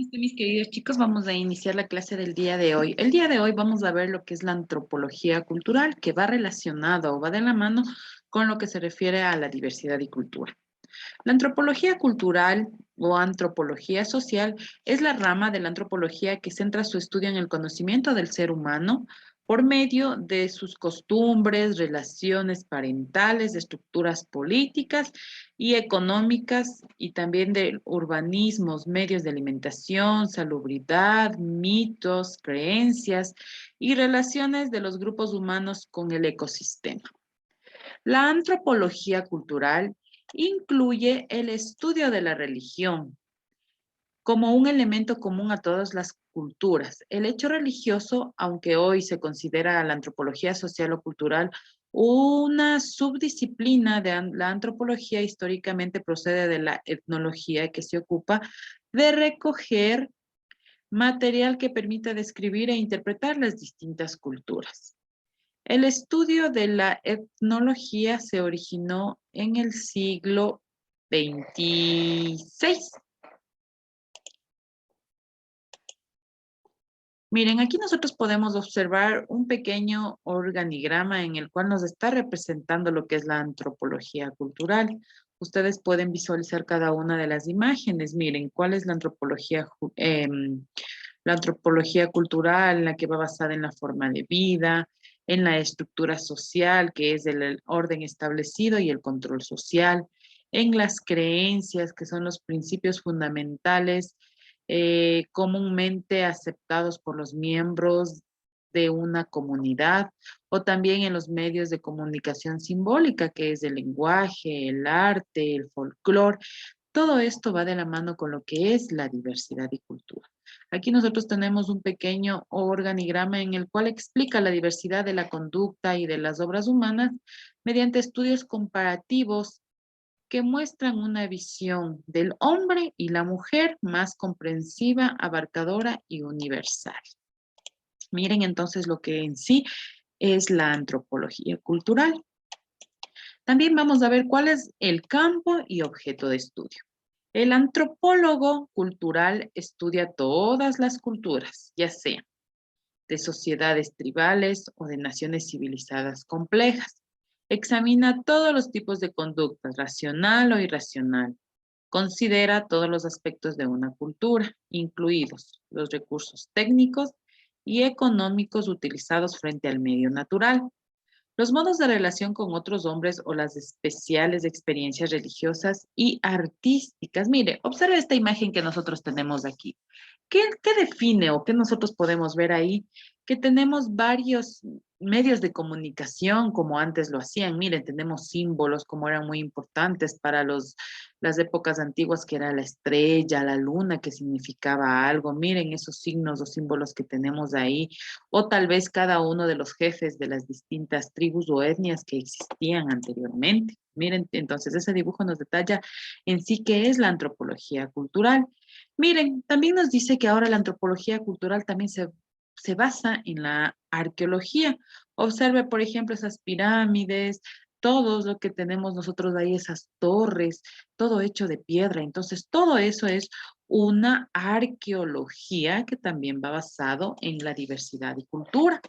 Listo, mis queridos chicos, vamos a iniciar la clase del día de hoy. El día de hoy vamos a ver lo que es la antropología cultural, que va relacionado o va de la mano con lo que se refiere a la diversidad y cultura. La antropología cultural o antropología social es la rama de la antropología que centra su estudio en el conocimiento del ser humano por medio de sus costumbres, relaciones parentales, estructuras políticas y económicas y también de urbanismos, medios de alimentación, salubridad, mitos, creencias y relaciones de los grupos humanos con el ecosistema. La antropología cultural incluye el estudio de la religión como un elemento común a todas las culturas. El hecho religioso, aunque hoy se considera la antropología social o cultural una subdisciplina de la antropología, históricamente procede de la etnología que se ocupa de recoger material que permita describir e interpretar las distintas culturas. El estudio de la etnología se originó en el siglo XXVI. Miren, aquí nosotros podemos observar un pequeño organigrama en el cual nos está representando lo que es la antropología cultural. Ustedes pueden visualizar cada una de las imágenes. Miren, cuál es la antropología cultural, la que va basada en la forma de vida, en la estructura social, que es el orden establecido y el control social, en las creencias, que son los principios fundamentales comúnmente aceptados por los miembros de una comunidad, o también en los medios de comunicación simbólica, que es el lenguaje, el arte, el folclore. Todo esto va de la mano con lo que es la diversidad y cultura. Aquí nosotros tenemos un pequeño organigrama en el cual explica la diversidad de la conducta y de las obras humanas mediante estudios comparativos que muestran una visión del hombre y la mujer más comprensiva, abarcadora y universal. Miren entonces lo que en sí es la antropología cultural. También vamos a ver cuál es el campo y objeto de estudio. El antropólogo cultural estudia todas las culturas, ya sean de sociedades tribales o de naciones civilizadas complejas. Examina todos los tipos de conductas, racional o irracional. Considera todos los aspectos de una cultura, incluidos los recursos técnicos y económicos utilizados frente al medio natural, los modos de relación con otros hombres o las especiales experiencias religiosas y artísticas. Mire, observe esta imagen que nosotros tenemos aquí. ¿Qué define o qué nosotros podemos ver ahí? Que tenemos varios medios de comunicación como antes lo hacían. Miren, tenemos símbolos como eran muy importantes para las épocas antiguas, que era la estrella, la luna, que significaba algo. Miren esos signos o símbolos que tenemos ahí, o tal vez cada uno de los jefes de las distintas tribus o etnias que existían anteriormente. Miren, entonces ese dibujo nos detalla en sí qué es la antropología cultural. Miren, también nos dice que ahora la antropología cultural también se basa en la arqueología. Observe, por ejemplo, esas pirámides, todo lo que tenemos nosotros ahí, esas torres, todo hecho de piedra. Entonces, todo eso es una arqueología que también va basado en la diversidad y cultura.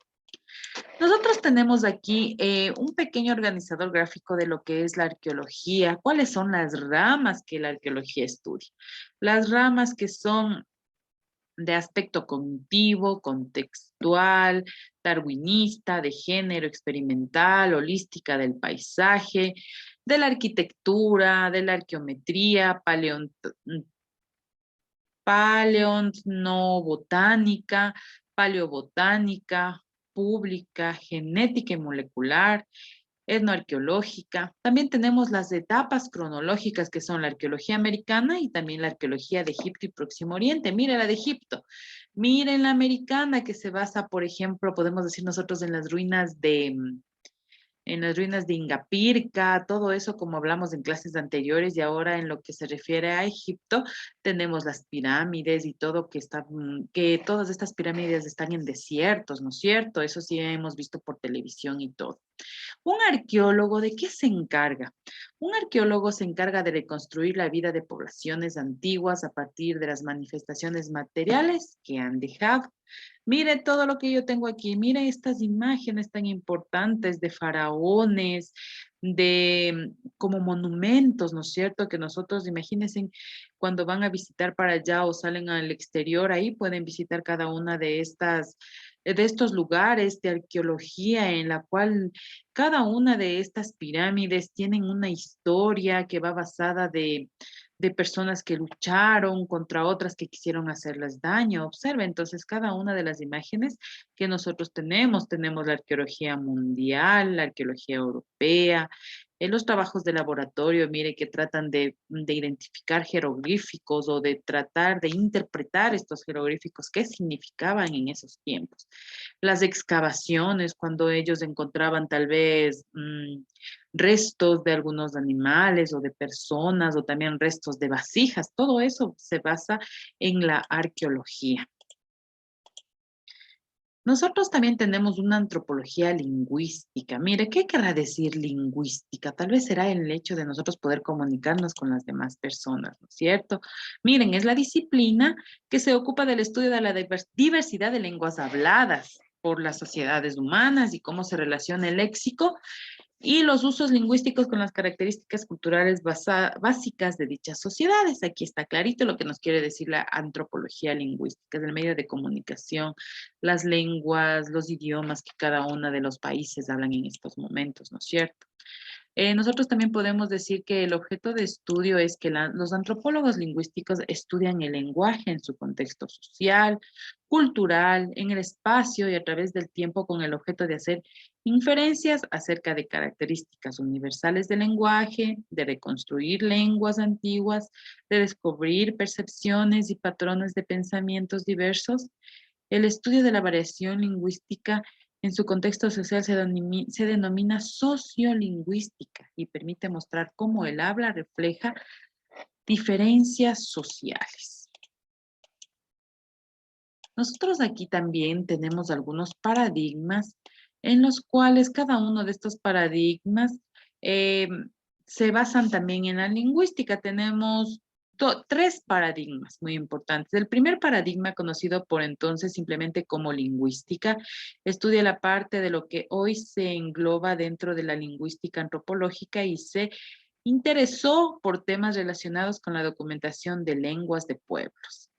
Nosotros tenemos aquí un pequeño organizador gráfico de lo que es la arqueología. ¿Cuáles son las ramas que la arqueología estudia? Las ramas que son de aspecto cognitivo, contextual, darwinista, de género, experimental, holística del paisaje, de la arquitectura, de la arqueometría, paleontnobotánica, paleobotánica, pública, genética y molecular, etnoarqueológica. También tenemos las etapas cronológicas que son la arqueología americana y también la arqueología de Egipto y Próximo Oriente. Mire la de Egipto. Miren la americana que se basa, por ejemplo, podemos decir nosotros en las ruinas de Ingapirca, todo eso como hablamos en clases anteriores, y ahora en lo que se refiere a Egipto, tenemos las pirámides y todo que todas estas pirámides están en desiertos, ¿no es cierto? Eso sí hemos visto por televisión y todo. Un arqueólogo, ¿de qué se encarga? Un arqueólogo se encarga de reconstruir la vida de poblaciones antiguas a partir de las manifestaciones materiales que han dejado. Mire todo lo que yo tengo aquí, mire estas imágenes tan importantes de faraones, de como monumentos, ¿no es cierto? Que nosotros, imagínense, cuando van a visitar para allá o salen al exterior, ahí pueden visitar cada una de estos lugares de arqueología en la cual cada una de estas pirámides tienen una historia que va basada de personas que lucharon contra otras que quisieron hacerles daño. Observe entonces cada una de las imágenes que nosotros tenemos la arqueología mundial, la arqueología europea, en los trabajos de laboratorio, mire, que tratan de identificar jeroglíficos o de tratar de interpretar estos jeroglíficos, qué significaban en esos tiempos. Las excavaciones, cuando ellos encontraban tal vez restos de algunos animales o de personas o también restos de vasijas, todo eso se basa en la arqueología. Nosotros también tenemos una antropología lingüística. Mire, ¿qué querrá decir lingüística? Tal vez será el hecho de nosotros poder comunicarnos con las demás personas, ¿no es cierto? Miren, es la disciplina que se ocupa del estudio de la diversidad de lenguas habladas por las sociedades humanas y cómo se relaciona el léxico y los usos lingüísticos con las características culturales básicas de dichas sociedades. Aquí está clarito lo que nos quiere decir la antropología lingüística, es el medio de comunicación, las lenguas, los idiomas que cada uno de los países hablan en estos momentos, ¿no es cierto? Nosotros también podemos decir que el objeto de estudio es que los antropólogos lingüísticos estudian el lenguaje en su contexto social, cultural, en el espacio y a través del tiempo con el objeto de hacer inferencias acerca de características universales del lenguaje, de reconstruir lenguas antiguas, de descubrir percepciones y patrones de pensamientos diversos. El estudio de la variación lingüística en su contexto social se denomina sociolingüística y permite mostrar cómo el habla refleja diferencias sociales. Nosotros aquí también tenemos algunos paradigmas en los cuales cada uno de estos paradigmas eh, se basan también en la lingüística. Tenemos tres paradigmas muy importantes. El primer paradigma, conocido por entonces simplemente como lingüística, estudia la parte de lo que hoy se engloba dentro de la lingüística antropológica y se interesó por temas relacionados con la documentación de lenguas de pueblos.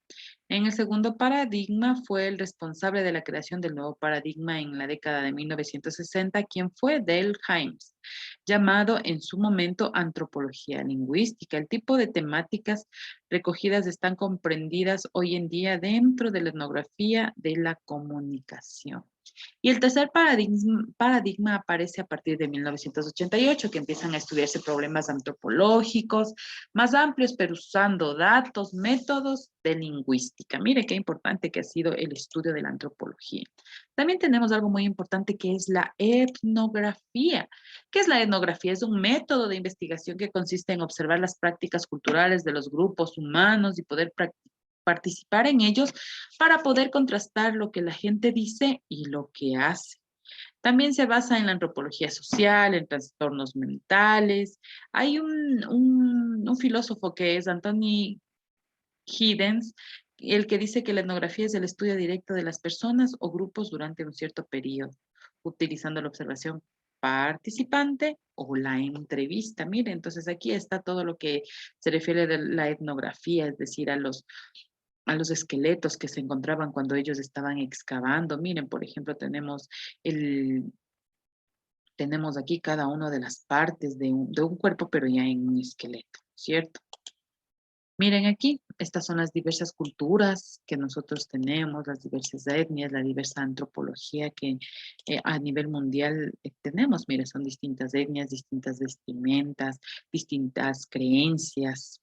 En el segundo paradigma fue el responsable de la creación del nuevo paradigma en la década de 1960, quien fue Dale Hymes, llamado en su momento antropología lingüística. El tipo de temáticas recogidas están comprendidas hoy en día dentro de la etnografía de la comunicación. Y el tercer paradigma aparece a partir de 1988, que empiezan a estudiarse problemas antropológicos más amplios, pero usando datos, métodos de lingüística. Mire qué importante que ha sido el estudio de la antropología. También tenemos algo muy importante que es la etnografía. ¿Qué es la etnografía? Es un método de investigación que consiste en observar las prácticas culturales de los grupos humanos y poder participar en ellos para poder contrastar lo que la gente dice y lo que hace. También se basa en la antropología social, en trastornos mentales. Hay un filósofo que es Anthony Giddens, el que dice que la etnografía es el estudio directo de las personas o grupos durante un cierto periodo, utilizando la observación participante o la entrevista. Mire, entonces aquí está todo lo que se refiere a la etnografía, es decir, a los esqueletos que se encontraban cuando ellos estaban excavando. Miren, por ejemplo, tenemos aquí cada una de las partes de un cuerpo, pero ya en un esqueleto, ¿cierto? Miren aquí, estas son las diversas culturas que nosotros tenemos, las diversas etnias, la diversa antropología que a nivel mundial tenemos. Miren, son distintas etnias, distintas vestimentas, distintas creencias.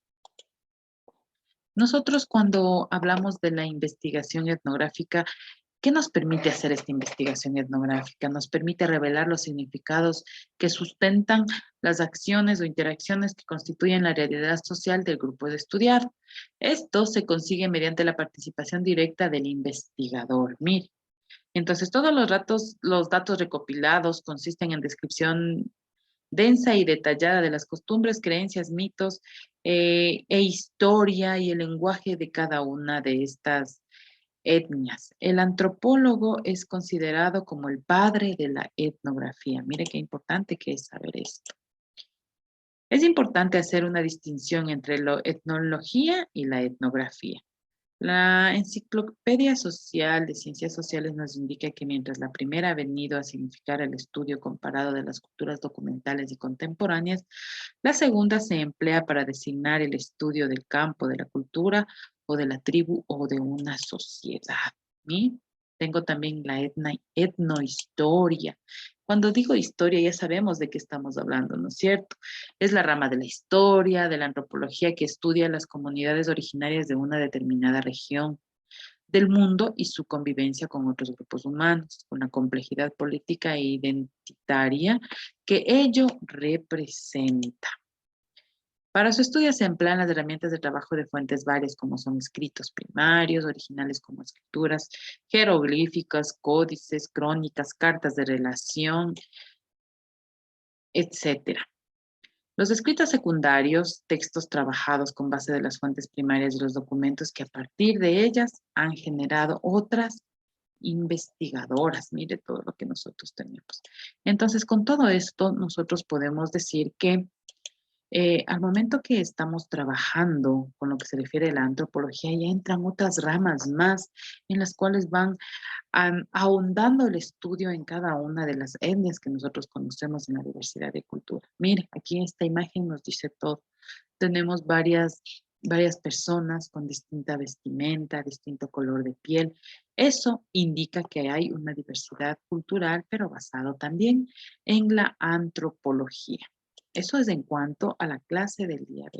Nosotros cuando hablamos de la investigación etnográfica, ¿qué nos permite hacer esta investigación etnográfica? Nos permite revelar los significados que sustentan las acciones o interacciones que constituyen la realidad social del grupo de estudiado. Esto se consigue mediante la participación directa del investigador. Mire, Entonces, todos los datos recopilados consisten en descripción densa y detallada de las costumbres, creencias, mitos e historia y el lenguaje de cada una de estas etnias. El antropólogo es considerado como el padre de la etnografía. Mire qué importante que es saber esto. Es importante hacer una distinción entre la etnología y la etnografía. La Enciclopedia Social de Ciencias Sociales nos indica que mientras la primera ha venido a significar el estudio comparado de las culturas documentales y contemporáneas, la segunda se emplea para designar el estudio del campo, de la cultura o de la tribu o de una sociedad. ¿Sí? Tengo también la etnohistoria. Cuando digo historia ya sabemos de qué estamos hablando, ¿no es cierto? Es la rama de la historia, de la antropología que estudia las comunidades originarias de una determinada región del mundo y su convivencia con otros grupos humanos, con la complejidad política e identitaria que ello representa. Para su estudio se emplean las herramientas de trabajo de fuentes varias, como son escritos primarios, originales como escrituras, jeroglíficas, códices, crónicas, cartas de relación, etcétera. Los escritos secundarios, textos trabajados con base de las fuentes primarias de los documentos que a partir de ellas han generado otras investigadoras. Mire todo lo que nosotros tenemos. Entonces, con todo esto, nosotros podemos decir que al momento que estamos trabajando con lo que se refiere a la antropología, ya entran otras ramas más en las cuales van ahondando el estudio en cada una de las etnias que nosotros conocemos en la diversidad de cultura. Mire, aquí esta imagen nos dice todo. Tenemos varias personas con distinta vestimenta, distinto color de piel. Eso indica que hay una diversidad cultural, pero basado también en la antropología. Eso es en cuanto a la clase del día de